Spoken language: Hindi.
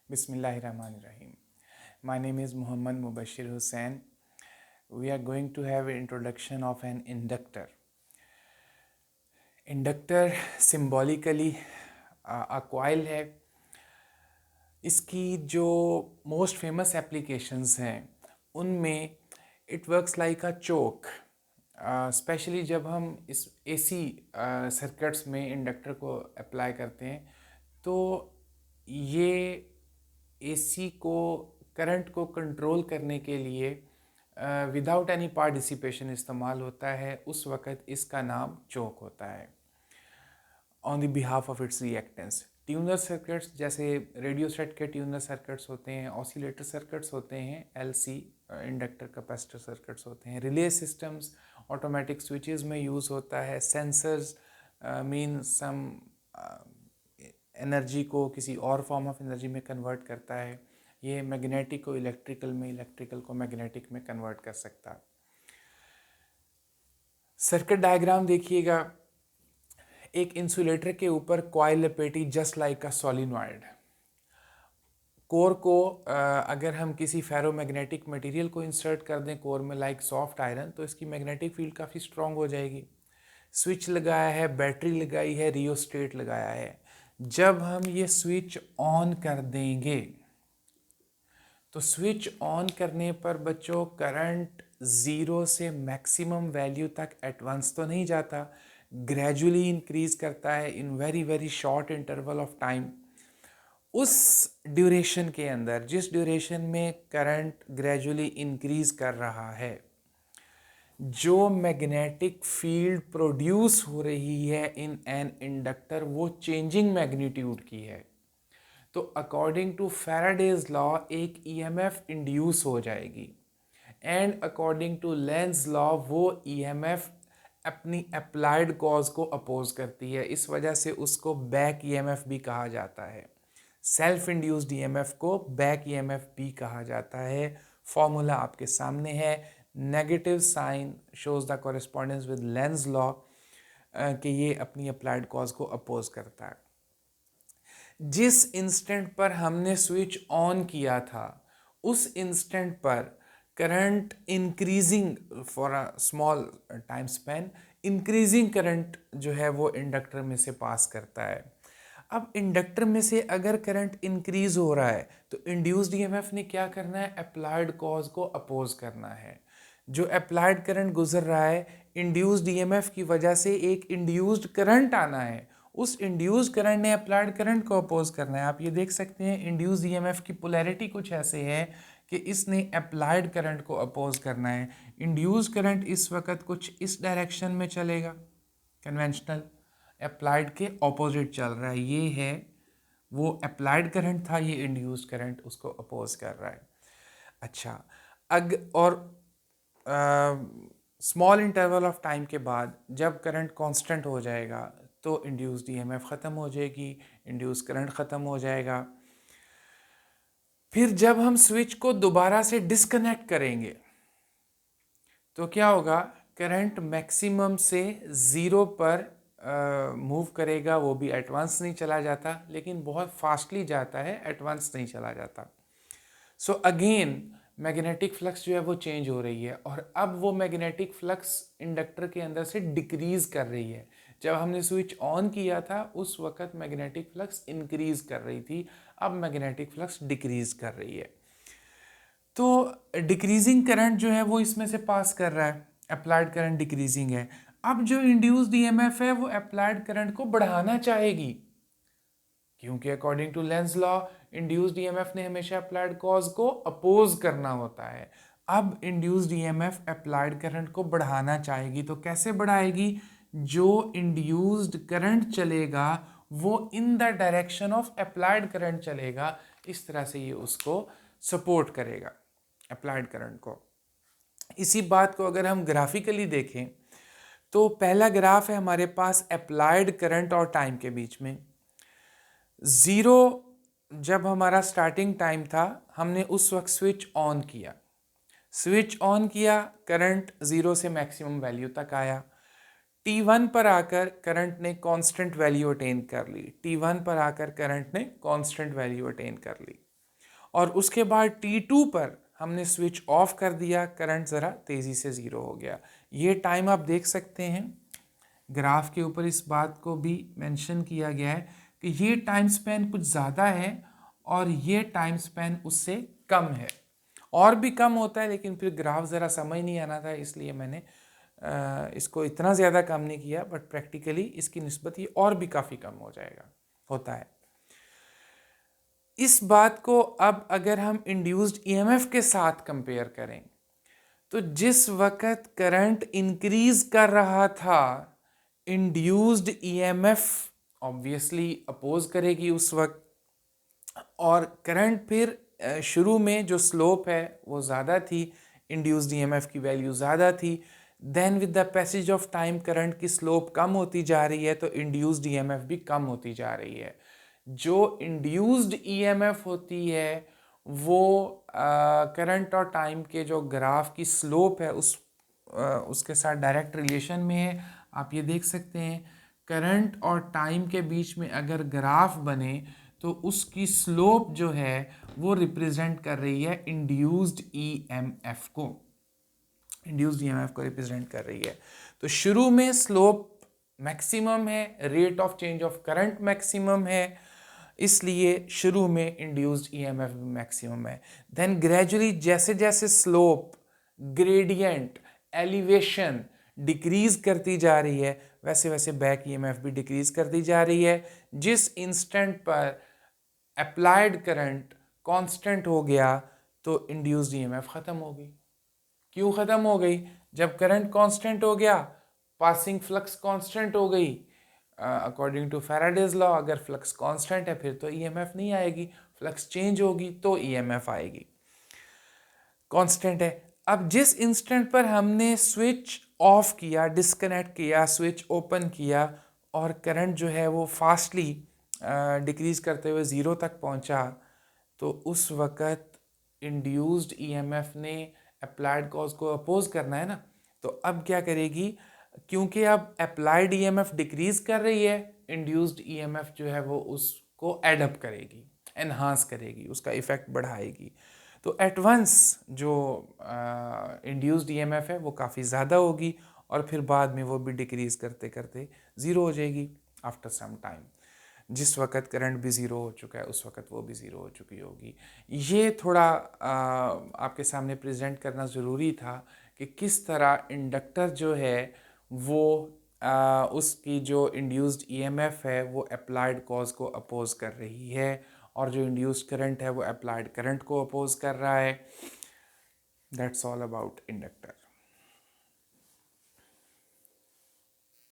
Bismillahirrahmanirrahim. My name is Muhammad Mubashir Hussain. We are going to have an introduction of an inductor. Inductor symbolically a coil है. इसकी जो मोस्ट फेमस एप्लीकेशंस हैं उनमें it works like a choke. Specially जब हम इस एसी सर्किट्स में इंडक्टर को अप्लाई करते हैं तो ये एसी को करंट को कंट्रोल करने के लिए विदाउट एनी पावर डिसिपेशन इस्तेमाल होता है. उस वक़्त इसका नाम चोक होता है on the behalf of its reactance. Tuner circuits जैसे रेडियो सेट के ट्यूनर सर्किट्स होते हैं, ऑसिलेटर सर्किट्स होते हैं, एलसी इंडक्टर कैपेसिटर सर्किट्स होते हैं, रिले सिस्टम्स ऑटोमेटिक स्विचेस में यूज़ होता है, सेंसर्स मीन सम एनर्जी को किसी और फॉर्म ऑफ एनर्जी में कन्वर्ट करता है. ये मैग्नेटिक को इलेक्ट्रिकल में, इलेक्ट्रिकल को मैग्नेटिक में कन्वर्ट कर सकता है. सर्किट डायग्राम देखिएगा. एक इंसुलेटर के ऊपर कॉइल लपेटी जस्ट लाइक अ सोलिनॉइड. कोर को अगर हम किसी फेरोमैग्नेटिक मटेरियल को इंसर्ट कर दें कोर में लाइक सॉफ्ट आयरन, तो इसकी मैग्नेटिक फील्ड काफ़ी स्ट्रांग हो जाएगी. स्विच लगाया है, बैटरी लगाई है, रियोस्टेट लगाया है. जब हम ये स्विच ऑन कर देंगे तो स्विच ऑन करने पर बच्चों करंट ज़ीरो से मैक्सिमम वैल्यू तक एट वंस तो नहीं जाता, ग्रेजुअली इंक्रीज करता है in very very short interval of time. उस ड्यूरेशन के अंदर, जिस ड्यूरेशन में करंट ग्रेजुअली इंक्रीज कर रहा है, जो मैग्नेटिक फील्ड प्रोड्यूस हो रही है इन एन इंडक्टर वो चेंजिंग मैग्नीट्यूड की है. तो अकॉर्डिंग टू फैराडेज लॉ एक ईएमएफ इंड्यूस हो जाएगी and according to Lenz law वो ईएमएफ अपनी अप्लाइड कॉज को अपोज करती है. इस वजह से उसको बैक ईएमएफ भी कहा जाता है. सेल्फ इंड्यूस्ड ईएमएफ को बैक ईएमएफ भी कहा जाता है. फॉर्मूला आपके सामने है. Negative sign shows the correspondence with Lenz law कि ये अपनी अप्लाइड कॉज को अपोज करता है. जिस इंस्टेंट पर हमने स्विच ऑन किया था उस इंस्टेंट पर current increasing for a small time span, increasing current जो है वो इंडक्टर में से पास करता है. अब इंडक्टर में से अगर करंट इंक्रीज हो रहा है तो इंड्यूस्ड ईएमएफ ने क्या करना है, अप्लाइड कॉज को अपोज करना है. जो अप्लाइड करंट गुजर रहा है, इंड्यूस्ड ईएमएफ की वजह से एक इंड्यूस्ड करंट आना है, उस इंड्यूस्ड करंट ने अप्लाइड करंट को अपोज करना है. आप ये देख सकते हैं इंड्यूस्ड ईएमएफ की पोलैरिटी कुछ ऐसे है कि इसने अप्लाइड करंट को अपोज करना है. इंड्यूस्ड करंट इस वक्त कुछ इस डायरेक्शन में चलेगा, कन्वेंशनल. अप्लाइड के ऑपोजिट चल रहा है. ये है वो अप्लाइड करंट था, ये इंड्यूस्ड करंट उसको अपोज कर रहा है. अच्छा, और स्मॉल इंटरवल ऑफ टाइम के बाद जब करंट कांस्टेंट हो जाएगा तो इंड्यूस्ड ईएमएफ ख़त्म हो जाएगी, इंड्यूस्ड करंट ख़त्म हो जाएगा. फिर जब हम स्विच को दोबारा से डिस्कनेक्ट करेंगे तो क्या होगा, करंट मैक्सिमम से ज़ीरो पर मूव करेगा. वो भी एट वंस नहीं चला जाता लेकिन बहुत फास्टली जाता है, एट वंस नहीं चला जाता. सो अगेन मैग्नेटिक फ्लक्स जो है वो चेंज हो रही है और अब वो मैग्नेटिक फ्लक्स इंडक्टर के अंदर से डिक्रीज कर रही है. जब हमने स्विच ऑन किया था उस वक्त मैग्नेटिक फ्लक्स इंक्रीज कर रही थी, अब मैग्नेटिक फ्लक्स डिक्रीज कर रही है. तो डिक्रीजिंग करंट जो है वो इसमें से पास कर रहा है, अप्लाइड करंट डिक्रीजिंग है. अब जो इंड्यूस्ड ईएमएफ है वो अप्लाइड करंट को बढ़ाना चाहेगी क्योंकि according to Lenz law induced EMF ने हमेशा अप्लाइड कॉज को अपोज करना होता है. अब इंड्यूस्ड ईएमएफ अप्लाइड करंट को बढ़ाना चाहेगी. तो कैसे बढ़ाएगी, जो इंड्यूस्ड करंट चलेगा वो in the direction of applied current चलेगा. इस तरह से ये उसको सपोर्ट करेगा अप्लाइड करंट को. इसी बात को अगर हम ग्राफिकली देखें तो पहला ग्राफ है हमारे पास अप्लाइड करंट और टाइम के बीच में. ज़ीरो जब हमारा स्टार्टिंग टाइम था हमने उस वक्त स्विच ऑन किया. स्विच ऑन किया, करंट ज़ीरो से मैक्सिमम वैल्यू तक आया. T1 पर आकर करंट ने कांस्टेंट वैल्यू अटेन कर ली. T1 पर आकर करंट ने कांस्टेंट वैल्यू अटेन कर ली. और उसके बाद T2 पर हमने स्विच ऑफ कर दिया, करंट ज़रा तेज़ी से ज़ीरो हो गया। ये टाइम आप देख सकते हैं, ग्राफ के ऊपर इस बात को भी मेंशन किया गया है कि ये टाइम स्पैन कुछ ज़्यादा है और ये टाइम स्पैन उससे कम है। और भी कम होता है, लेकिन फिर ग्राफ ज़रा समझ नहीं आना था, इसलिए मैंने इसको इतना ज़्यादा कम नहीं किया, बट प्रैक्टिकली इसकी निस्बत ये और भी काफ़ी कम हो जाएगा, होता है। इस बात को अब अगर हम इंड्यूस्ड ईएमएफ के साथ कंपेयर करें, तो जिस वक्त करंट इंक्रीज कर रहा था, इंड्यूस्ड ईएमएफ ऑब्वियसली अपोज करेगी उस वक्त, और करंट फिर शुरू में जो स्लोप है वो ज़्यादा थी, इंड्यूस्ड ईएमएफ की वैल्यू ज़्यादा थी। Then with the passage of time current की स्लोप कम होती जा रही है, तो इंड्यूस्ड ईएमएफ भी कम होती जा रही है। जो इंड्यूस्ड ईएमएफ होती है वो करंट और टाइम के जो ग्राफ की स्लोप है उसके साथ डायरेक्ट रिलेशन में है। आप ये देख सकते हैं, करंट और टाइम के बीच में अगर ग्राफ बने तो उसकी स्लोप जो है वो रिप्रेजेंट कर रही है इंड्यूस्ड ईएमएफ को, इंड्यूस्ड ईएमएफ को रिप्रेजेंट कर रही है। तो शुरू में स्लोप मैक्सिमम है, rate of change of current maximum है, इसलिए शुरू में इंड्यूस्ड ईएमएफ भी मैक्सिमम है। देन ग्रेजुअली जैसे जैसे स्लोप, ग्रेडियंट, एलिवेशन डिक्रीज करती जा रही है, वैसे वैसे बैक ईएमएफ भी डिक्रीज करती जा रही है। जिस इंस्टेंट पर अप्लाइड करंट कांस्टेंट हो गया तो इंड्यूस्ड ईएमएफ ख़त्म हो गई। क्यों ख़त्म हो गई? जब करंट कांस्टेंट हो गया, पासिंग फ्लक्स कांस्टेंट हो गई। अकॉर्डिंग टू फैराडेज लॉ, अगर फ्लक्स कांस्टेंट है फिर तो ईएमएफ नहीं आएगी, फ्लक्स चेंज होगी तो ईएमएफ आएगी। कांस्टेंट है। अब जिस इंस्टेंट पर हमने स्विच ऑफ किया, डिस्कनेक्ट किया, स्विच ओपन किया और करंट जो है वो फास्टली डिक्रीज करते हुए ज़ीरो तक पहुंचा, तो उस वक़्त इंड्यूस्ड ईएमएफ ने अप्लाइड कॉज को अपोज करना है ना, तो अब क्या करेगी, क्योंकि अब अप्लाइड ईएमएफ डिक्रीज कर रही है, इंड्यूस्ड ईएमएफ जो है वो उसको एडअप करेगी, एनहांस करेगी, उसका इफेक्ट बढ़ाएगी। तो एट वंस जो इंड्यूस्ड ईएमएफ है वो काफ़ी ज़्यादा होगी और फिर बाद में वो भी डिक्रीज करते करते ज़ीरो हो जाएगी आफ्टर सम टाइम। जिस वक़्त करंट भी ज़ीरो हो चुका है उस वक़्त वो भी ज़ीरो हो चुकी होगी। ये थोड़ा आपके सामने प्रेजेंट करना ज़रूरी था कि किस तरह इंडक्टर जो है वो उसकी जो इंड्यूस्ड ईएमएफ है वो अप्लाइड कॉज को अपोज कर रही है, और जो इंड्यूस्ड करंट है वो अप्लाइड करंट को अपोज कर रहा है। That's all about inductor.